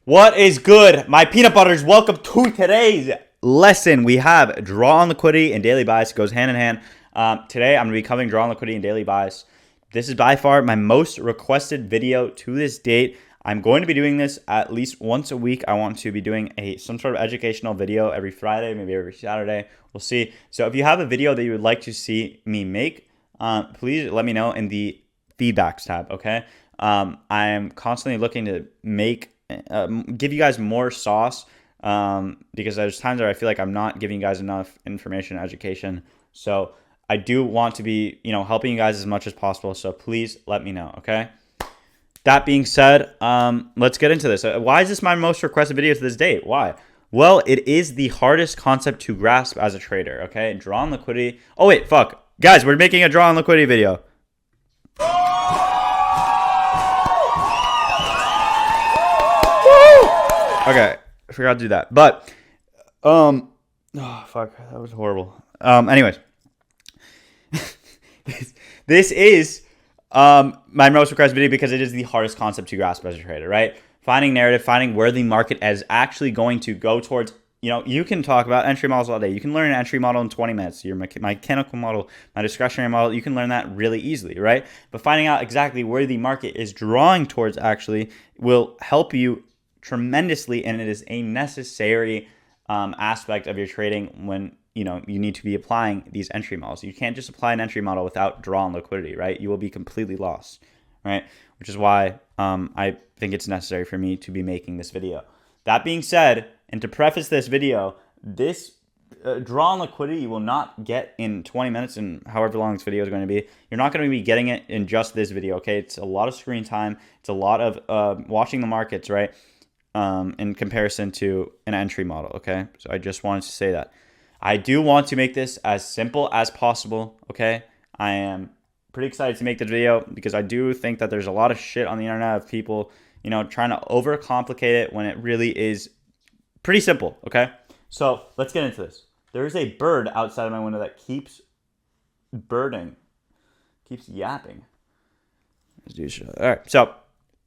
What is good, my peanut butters? Welcome to today's lesson. We have draw on liquidity and daily bias. It goes hand in hand. Today, I'm going to be covering draw on liquidity and daily bias. This is by far my most requested video to this date. I'm going to be doing this at least once a week. I want to be doing some sort of educational video every Friday, maybe every Saturday. We'll see. So if you have a video that you would like to see me make, please let me know in the feedbacks tab, okay? I am constantly looking to give you guys more sauce because there's times where I feel like I'm not giving you guys enough information and education. So I do want to be, helping you guys as much as possible. So please let me know, okay? That being said, let's get into this. Why is this my most requested video to this date? Why? Well, it is the hardest concept to grasp as a trader, okay? Draw on liquidity. Oh, wait, fuck. Guys, we're making a draw on liquidity video. Okay, I forgot to do that. But, oh, fuck, that was horrible. Anyways, this is my most requested video because it is the hardest concept to grasp as a trader, right? Finding narrative, finding where the market is actually going to go towards. You can talk about entry models all day. You can learn an entry model in 20 minutes. Your mechanical model, my discretionary model, you can learn that really easily, right? But finding out exactly where the market is drawing towards actually will help you tremendously, and it is a necessary aspect of your trading when you need to be applying these entry models. You can't just apply an entry model without draw on liquidity, right? You will be completely lost, right? Which is why I think it's necessary for me to be making this video. That being said, and to preface this video, this draw on liquidity you will not get in 20 minutes and however long this video is going to be. You're not going to be getting it in just this video, okay? It's a lot of screen time. It's a lot of watching the markets, right? In comparison to an entry model, okay? So I just wanted to say that. I do want to make this as simple as possible, okay? I am pretty excited to make this video because I do think that there's a lot of shit on the internet of people, trying to overcomplicate it when it really is pretty simple, okay? So let's get into this. There is a bird outside of my window that keeps yapping. All right, so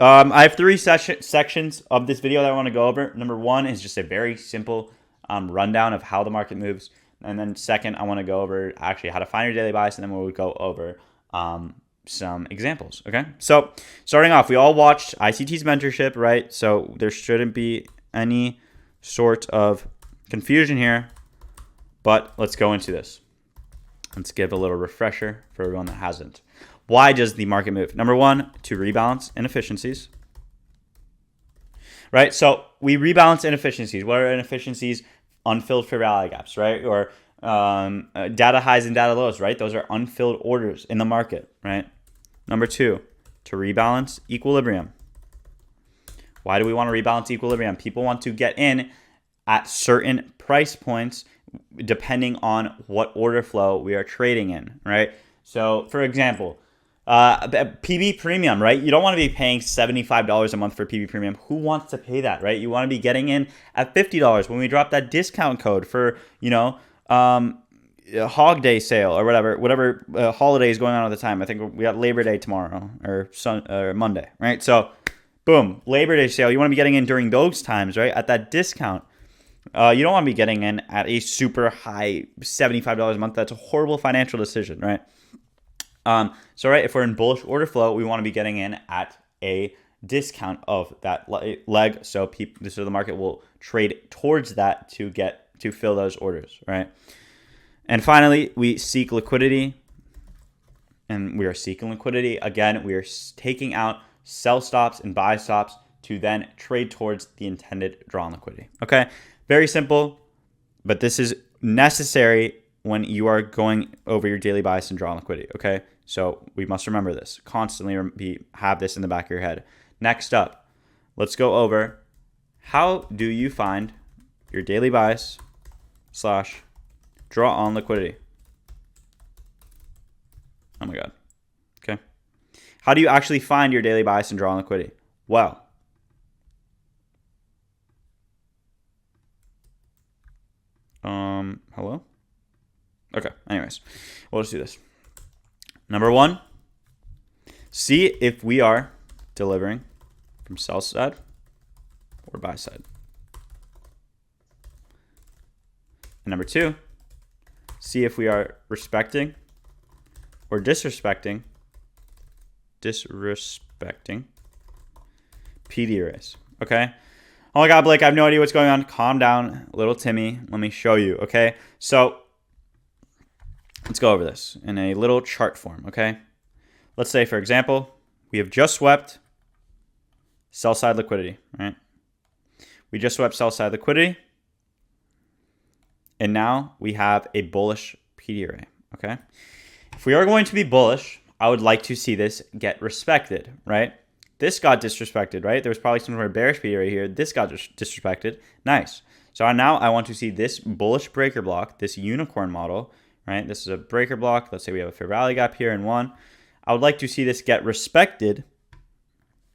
I have three sections of this video that I want to go over. Number one is just a very simple rundown of how the market moves. And then second, I want to go over actually how to find your daily bias, and then we'll go over some examples, okay? So starting off, we all watched ICT's mentorship, right? So there shouldn't be any sort of confusion here, but let's go into this. Let's give a little refresher for everyone that hasn't. Why does the market move? Number one, to rebalance inefficiencies, right? So we rebalance inefficiencies. What are inefficiencies? Unfilled fair value gaps, right? Or data highs and data lows, right? Those are unfilled orders in the market, right? Number two, to rebalance equilibrium. Why do we want to rebalance equilibrium? People want to get in at certain price points depending on what order flow we are trading in, right? So, for example, PB premium, right? You don't want to be paying $75 a month for PB premium. Who wants to pay that, right? You want to be getting in at $50 when we drop that discount code for, Hog Day sale or whatever holiday is going on at the time. I think we got Labor Day tomorrow or Monday, right? So, boom, Labor Day sale. You want to be getting in during those times, right? At that discount. You don't want to be getting in at a super high $75 a month. That's a horrible financial decision, right? So right, if we're in bullish order flow, we want to be getting in at a discount of that leg. So the market will trade towards that to fill those orders, right? And finally, we seek liquidity, and we are seeking liquidity. Again, we are taking out sell stops and buy stops to then trade towards the intended draw on liquidity. Okay, very simple, but this is necessary when you are going over your daily bias and draw on liquidity, okay? So we must remember this. Constantly have this in the back of your head. Next up, let's go over how do you find your daily bias / draw on liquidity. Oh my God, okay? How do you actually find your daily bias and draw on liquidity? Well, hello? Okay, anyways, we'll just do this. Number one, see if we are delivering from sell side or buy side. And number 2, see if we are respecting or disrespecting PD arrays. Okay. Oh my God, Blake, I have no idea what's going on. Calm down, little Timmy. Let me show you. Okay. So let's go over this in a little chart form. Okay. Let's say, for example, we have just swept sell side liquidity, right? We just swept sell side liquidity. And now we have a bullish PD array. Okay. If we are going to be bullish, I would like to see this get respected, right? This got disrespected, right? There was probably some sort of bearish PD array here. This got disrespected. Nice. So now I want to see this bullish breaker block, this unicorn model, right? This is a breaker block. Let's say we have a fair value gap here in 1. I would like to see this get respected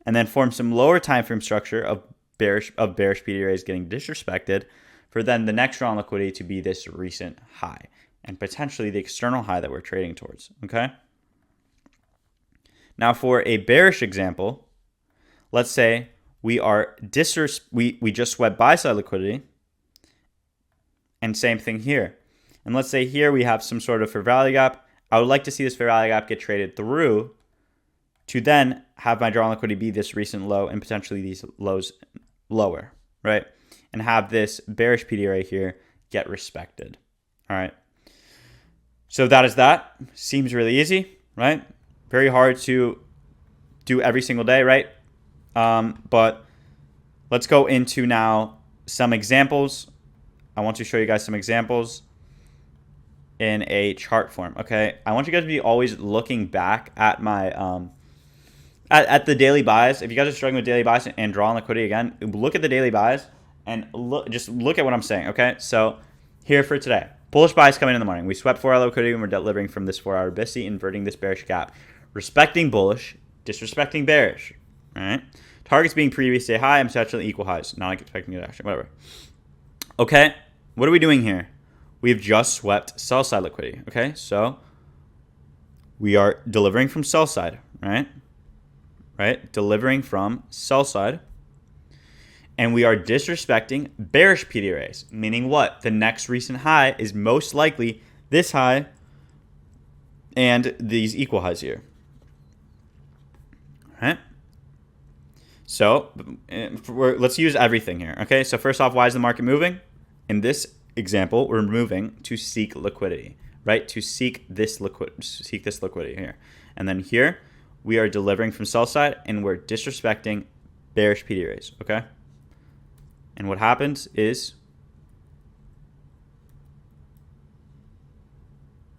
and then form some lower time frame structure of bearish PD arrays getting disrespected for then the next drawn liquidity to be this recent high and potentially the external high that we're trading towards, okay? Now for a bearish example, let's say we are we just swept buy side liquidity, and same thing here. And let's say here we have some sort of fair value gap. I would like to see this fair value gap get traded through to then have my drawn liquidity be this recent low and potentially these lows lower, right? And have this bearish PD array here get respected. All right. So that is that. Seems really easy, right? Very hard to do every single day, right? But let's go into now some examples. I want to show you guys some examples in a chart form, okay? I want you guys to be always looking back at my at the daily buys. If you guys are struggling with daily buys and drawing liquidity again, look at the daily buys and just look at what I'm saying, okay? So here for today, bullish buys coming in the morning. We swept 4-hour liquidity and we're delivering from this 4-hour BISI, inverting this bearish gap. Respecting bullish, disrespecting bearish, all right? Targets being previous day high and potentially equal highs. Not expecting good action, whatever. Okay, what are we doing here? We've just swept sell side liquidity, okay? So we are delivering from sell side, right? Right? Delivering from sell side. And we are disrespecting bearish PD arrays, meaning what? The next recent high is most likely this high and these equal highs here. All right? So let's use everything here, okay? So first off, why is the market moving? In this example, we're moving to seek liquidity, right? To seek this liquidity here. And then here, we are delivering from sell side and we're disrespecting bearish PD arrays, okay? And what happens is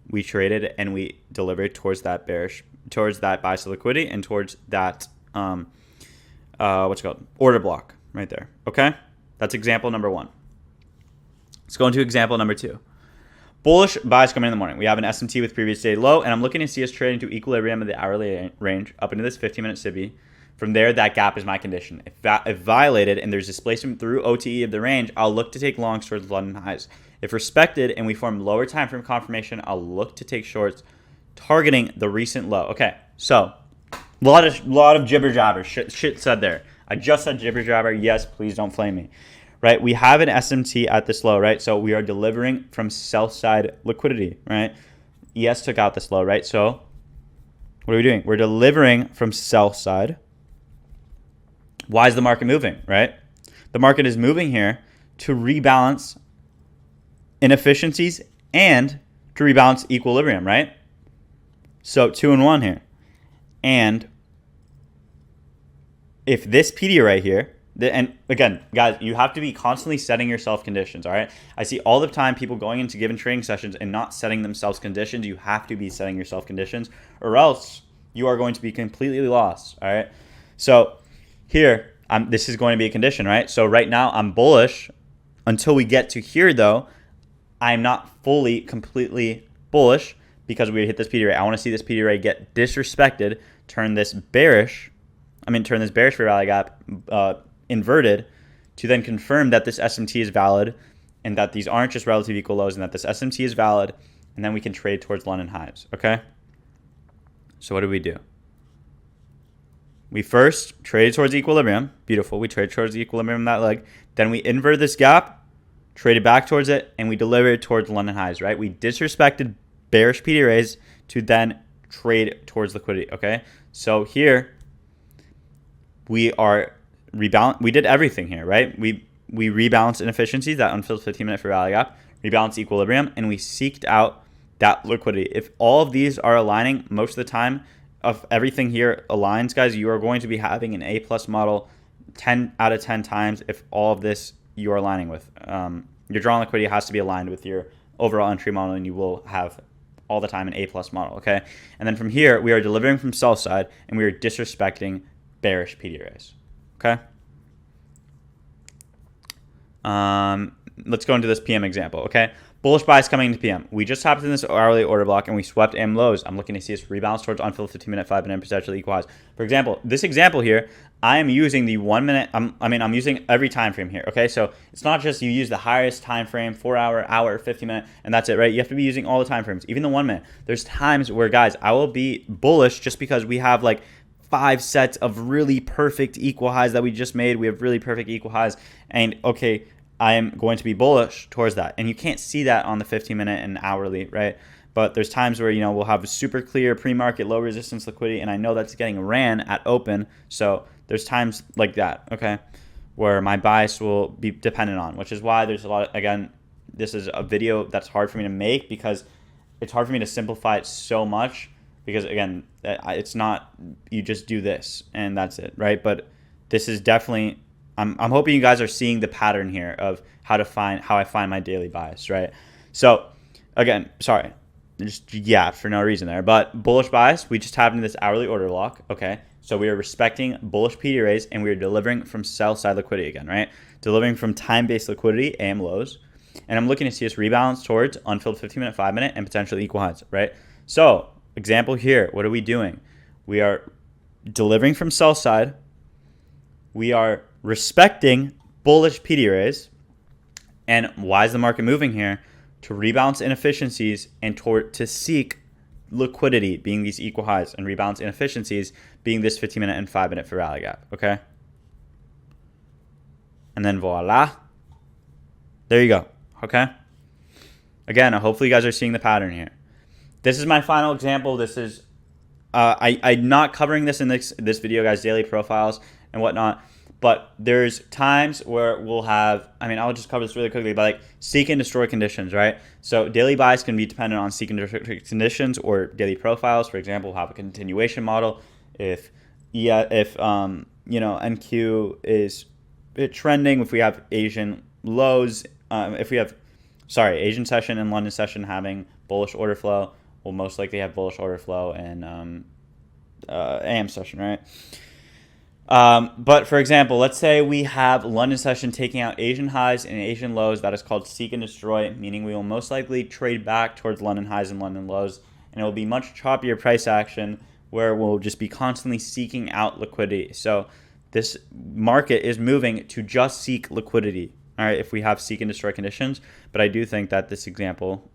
we traded and we delivered towards that buy side liquidity and towards that what's it called? Order block right there. Okay? That's example number 1. Let's go into example number 2. Bullish buys coming in the morning. We have an SMT with previous day low, and I'm looking to see us trading to equilibrium of the hourly range up into this 15-minute SIBI. From there, that gap is my condition. If violated and there's displacement through OTE of the range, I'll look to take longs towards London highs. If respected and we form lower time frame confirmation, I'll look to take shorts targeting the recent low. Okay, so a lot of jibber jabber shit said there. I just said jibber jabber. Yes, please don't flame me. Right? We have an SMT at this low, right? So we are delivering from sell side liquidity, right? ES took out this low, right? So what are we doing? We're delivering from sell side. Why is the market moving, right? The market is moving here to rebalance inefficiencies and to rebalance equilibrium, right? So 2 and 1 here. And if this PD right here, and again, guys, you have to be constantly setting yourself conditions, all right? I see all the time people going into given trading sessions and not setting themselves conditions. You have to be setting yourself conditions or else you are going to be completely lost, all right? So here, this is going to be a condition, right? So right now, I'm bullish. Until we get to here, though, I'm not fully, completely bullish because we hit this PD array. I want to see this PD array get disrespected, turn this bearish fair value gap inverted to then confirm that this SMT is valid and that these aren't just relative equal lows and that this SMT is valid, and then we can trade towards London highs, okay? So what do we do? We first traded towards equilibrium. Beautiful. We traded towards the equilibrium in that leg. Then we inverted this gap, traded back towards it, and we delivered towards London highs, right? We disrespected bearish PD arrays to then trade towards liquidity, okay? So here, we are rebalance. We did everything here, right? We rebalanced inefficiencies, that unfilled 15-minute fair value gap, rebalanced equilibrium, and we seeked out that liquidity. If all of these are aligning most of the time, if everything here aligns, guys, you are going to be having an A+ model 10 out of 10 times if all of this you're aligning with. Your drawn liquidity has to be aligned with your overall entry model, and you will have all the time an A+ model, okay? And then from here, we are delivering from sell side, and we are disrespecting bearish PD arrays, okay? Let's go into this PM example, okay? Bullish bias coming into PM. We just hopped in this hourly order block and we swept AM lows. I'm looking to see us rebalance towards unfilled 15-minute, 5-minute, potentially equal highs. For example, this example here, I am using the 1 minute. I'm using every time frame here. Okay, so it's not just you use the highest time frame, 4 hour, 50-minute, and that's it, right? You have to be using all the time frames, even the 1 minute. There's times where, guys, I will be bullish just because we have like 5 sets of really perfect equal highs that we just made. We have really perfect equal highs, and okay, I am going to be bullish towards that. And you can't see that on the 15-minute and hourly, right? But there's times where, we'll have super clear pre-market low resistance liquidity, and I know that's getting ran at open. So there's times like that, okay, where my bias will be dependent on, which is why there's a lot of, again, this is a video that's hard for me to make because it's hard for me to simplify it so much because, again, it's not you just do this and that's it, right? But this is definitely... I'm hoping you guys are seeing the pattern here of how I find my daily bias, right? So again, sorry, just for no reason there, but bullish bias, we just tapped into this hourly order block, okay? So we are respecting bullish PD arrays and we are delivering from sell side liquidity again, right? Delivering from time-based liquidity, AM lows, and I'm looking to see us rebalance towards unfilled 15-minute, 5-minute, and potentially equal highs, right? So example here, what are we doing? We are delivering from sell side. We are respecting bullish PD arrays. And why is the market moving here? To rebalance inefficiencies and to seek liquidity, being these equal highs, and rebalance inefficiencies being this 15-minute and 5-minute fair value gap, okay? And then voila. There you go, okay? Again, hopefully you guys are seeing the pattern here. This is my final example. This is, I'm not covering this in this video, guys, daily profiles and whatnot. But there's times where we'll have, I'll just cover this really quickly, but like seek and destroy conditions, right? So daily bias can be dependent on seek and destroy conditions or daily profiles. For example, we'll have a continuation model. If NQ is trending, if we have Asian lows, Asian session and London session having bullish order flow, we'll most likely have bullish order flow in AM session, right? But for example, let's say we have London session taking out Asian highs and Asian lows. That is called seek and destroy, meaning we will most likely trade back towards London highs and London lows, and it will be much choppier price action where we'll just be constantly seeking out liquidity. So this market is moving to just seek liquidity, all right, if we have seek and destroy conditions. But I do think that this example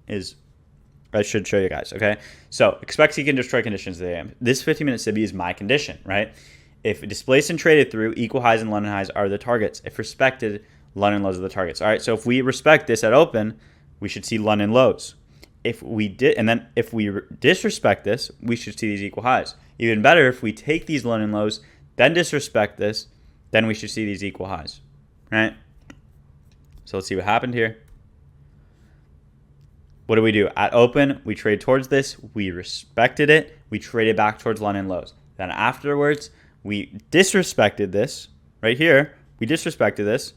I should show you guys, okay? So expect seek and destroy conditions today. This 15-minute SIBI is my condition, right? If displaced and traded through, equal highs and London highs are the targets. If respected, London lows are the targets. All right, so if we respect this at open, we should see London lows. If we disrespect this, we should see these equal highs. Even better, if we take these London lows, then disrespect this, then we should see these equal highs, right? So let's see what happened here. What do we do? At open, we trade towards this. We respected it. We traded back towards London lows. Then afterwards, we disrespected this right here. We disrespected this.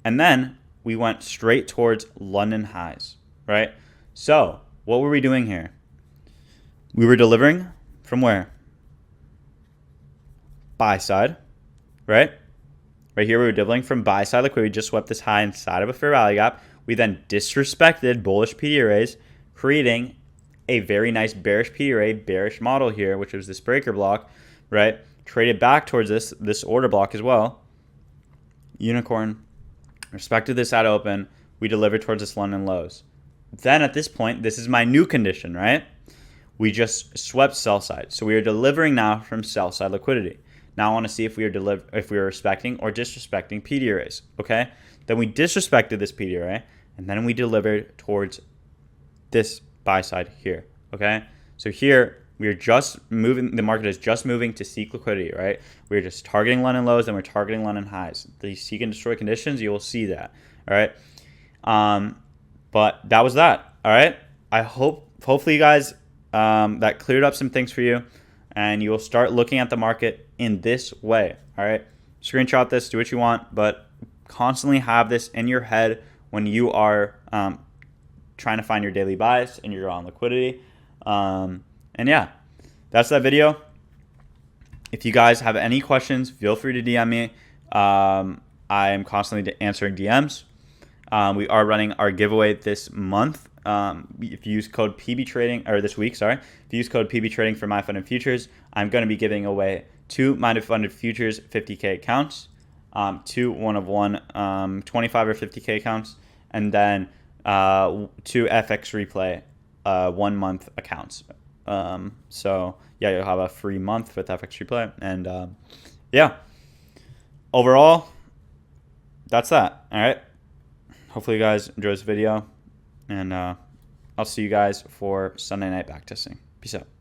And then we went straight towards London highs, right? So what were we doing here? We were delivering from where? Buy side, right? Right here, we were delivering from buy side liquidity. We just swept this high inside of a fair value gap. We then disrespected bullish PD arrays, creating a very nice bearish PD array, bearish model here, which was this breaker block, right? Traded back towards this order block as well. Unicorn, respected this at open. We delivered towards this London lows. Then at this point, this is my new condition, right? We just swept sell side. So we are delivering now from sell side liquidity. Now I want to see if we are respecting or disrespecting PD arrays. Okay. Then we disrespected this PD array, and then we delivered towards this buy side here. Okay. So here we are just moving. The market is just moving to seek liquidity, right? We're just targeting London lows, and we're targeting London highs. The seek and destroy conditions, you will see that. All right. But that was that. All right. Hopefully you guys, that cleared up some things for you, and you will start looking at the market in this way. All right. Screenshot this, do what you want, but constantly have this in your head when you are trying to find your daily buys and you're on liquidity. And yeah, that's that video. If you guys have any questions, feel free to DM me. I am constantly answering DMs. We are running our giveaway this month. If you use code PBtrading, or this week, sorry. If you use code PBtrading for My Funded Futures, I'm going to be giving away 2 My Funded Futures 50K accounts, 2 one-of-one 25 or 50K accounts, and then 2 FX Replay 1-month accounts. So yeah, you'll have a free month with FX Replay, and yeah, overall, that's that. All right. Hopefully you guys enjoy this video, and I'll see you guys for Sunday night backtesting. Peace out.